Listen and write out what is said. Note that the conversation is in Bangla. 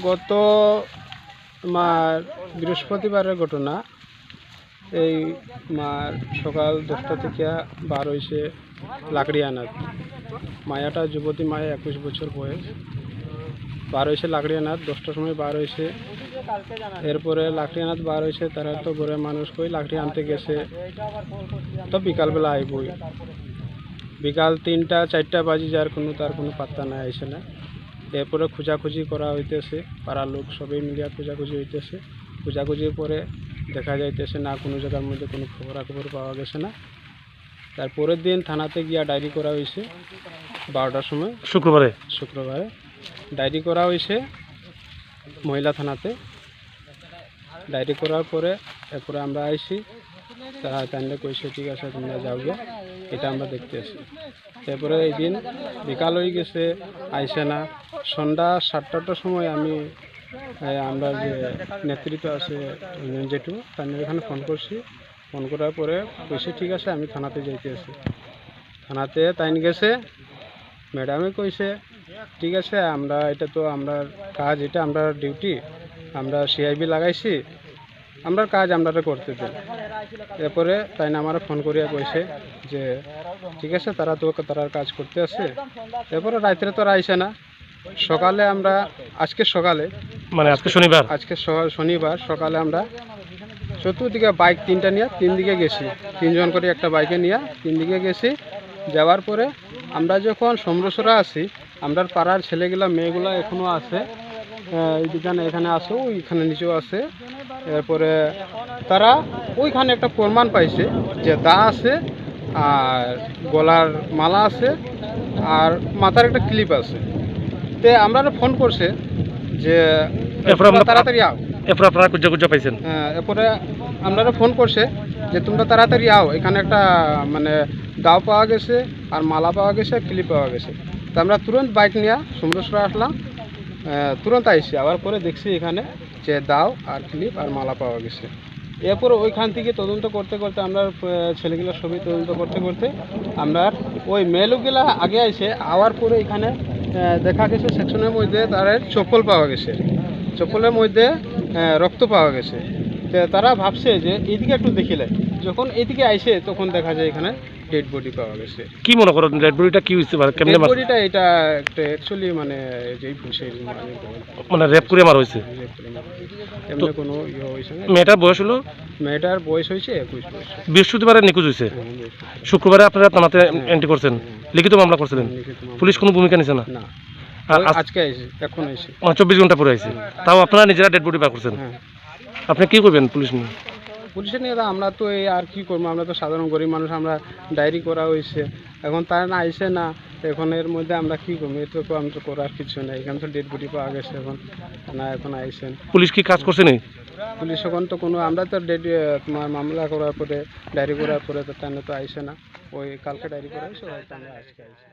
গত মার বৃহস্পতিবারের ঘটনা। এই মার সকাল 10টা থেকে বার হয়েছে লাকড়ি আনাত। মায়াটা যুবতী মায়া, 21 বছর বয়স। বার হয়েছে লাকড়ি আনাত, 10টার সময় বার হয়েছে। এরপরে লাকড়ি আনাত বার হয়েছে, তারা তো ঘরে মানুষ কই লাকড়ি আনতে গেছে, তো বিকালবেলা আইবই। বিকাল 3টা 4টা বাজি যার তার কোনো পাত্তা নাই, আইসে না। এরপরে খোঁজাখুঁজি করা হইতেছে, পাড়ার লোক সবাই মিলিয়া খোঁজাখুঁজি হইতেছে। খোঁজাখুঁজির পরে দেখা যাইতেছে না, কোনো জায়গার মধ্যে কোনো খবরাখবর পাওয়া গেছে না। তারপরের দিন থানাতে গিয়া ডায়েরি করা হয়েছে 12টার সময়, শুক্রবারে ডায়েরি করা হয়েছে মহিলা থানাতে। ডায়েরি করার পরে এরপরে আমরা আইসি, তারা তাইলে কইছে ঠিক আছে তোমরা যাও গিয়া, এটা আমরা দেখতে আসি। তারপরে এই দিন বিকাল হয়ে গেছে, আইসে না। সন্ধ্যা 7টার সময় আমি আমরা যে নেতৃত্ব আছে যেটু তাদের এখানে ফোন করছি। ফোন করার পরে কইছে ঠিক আছে আমি থানাতে যাইতে আছি। থানাতে তাইন গেছে, ম্যাডামে কইছে ঠিক আছে আমরা এটা তো আমরা কাজ, এটা আমরা ডিউটি, আমরা সিআইবি লাগাইছি, আমরা কাজ আমরা করতে দিন। এরপরে তাই না আমার ফোন করিয়া কইছে যে ঠিক আছে তারা তো তারার কাজ করতে আছে। এরপরে রাত্রে তো আইসে না। সকালে আমরা আজকে সকালে আজকে শনিবার সকালে আমরা চতুর্দিকে বাইক 3টা নিয়ে 3 দিকে গেছি, 3 জন করে একটা বাইকে নিয়ে 3 দিকে গেছি। যাওয়ার পরে আমরা যখন সমরসরা আছি, আমরা পাড়ার ছেলেগুলা মেয়েগুলা এখনও আছে, এখানে আছে, ওইখানে নিচেও আছে। এরপরে তারা ওইখানে একটা প্রমাণ পাইছে যে দা আছে, আর গলার মালা আছে, আর মাথার একটা ক্লিপ আছে। তে আমরা ফোন করছে যে তাড়াতাড়ি আও। এরপরে আপনারা খুঁজা পাইছেন? হ্যাঁ, এরপরে আমরা ফোন করছে যে তোমরা তাড়াতাড়ি আও, এখানে একটা দাও পাওয়া গেছে, আর মালা পাওয়া গেছে, ক্লিপ পাওয়া গেছে। তো আমরা তুরন্ত বাইক নিয়ে সমরসরা আসলাম, তুরন্ত আইসি। আবার পরে দেখছি এখানে যে দাও আর ক্লিপ আর মালা পাওয়া গেছে। এরপরে ওইখান থেকে তদন্ত করতে করতে আমরা ছেলেগুলো সবই তদন্ত করতে করতে আমরা ওই মেয়ে লোকগুলা আগে আইসে। আওয়ার পরে এখানে দেখা গেছে সেকশনের মধ্যে তার চপ্পল পাওয়া গেছে, চপ্পলের মধ্যে রক্ত পাওয়া গেছে। তো তারা ভাবছে যে এইদিকে একটু দেখিলে, যখন এইদিকে আইসে তখন দেখা যায় এখানে ডেড বডি পাওয়া গেছে। কি মনে করো ডেড বডিটা কি হইছে? ডেড বডিটা এটা একটা অ্যাকচুয়ালি যেই রেপ করে মারা হইছে, এমনি কোনো ইয়ে হইছে না। মেয়েটার বয়স হলো? মেয়েটার বয়স হইছে 21 বছর। বৃহস্পতিবারে নিখোঁজ হইছে, শুক্রবারে আপনারা থানাতে এন্ট্রি করছেন, লিখিত মামলা করছিলেন। পুলিশ কোনো ভূমিকা নিছে না? না, আজকে আইছে, এখন আইছে, 24 ঘন্টা পরে আইছে। তাও আপনারা নিজেরা ডেড বডি বার করছেন। আপনি কি করবেন পুলিশ নিয়ে? পুলিশের নিয়ে আমরা তো এই আর কি করবো, আমরা তো সাধারণ গরিব মানুষ, আমরা ডায়েরি করা হয়েছে। এখন তারা না আইসে না, এখন এর মধ্যে আমরা কি করবো? এটা তো আমরা করার কিছু নেই, এখানে তো ডেড বডি পাওয়া গেছে। এখন না, এখন আইসেন। পুলিশ কি কাজ করছে না? পুলিশ এখন তো কোনো, আমরা তো তোমার মামলা করার পরে ডায়েরি করার পরে তো তাহলে তো আইসে না। ওই কালকে ডায়েরি করা হয়েছে, আমরা আজকে আইসে।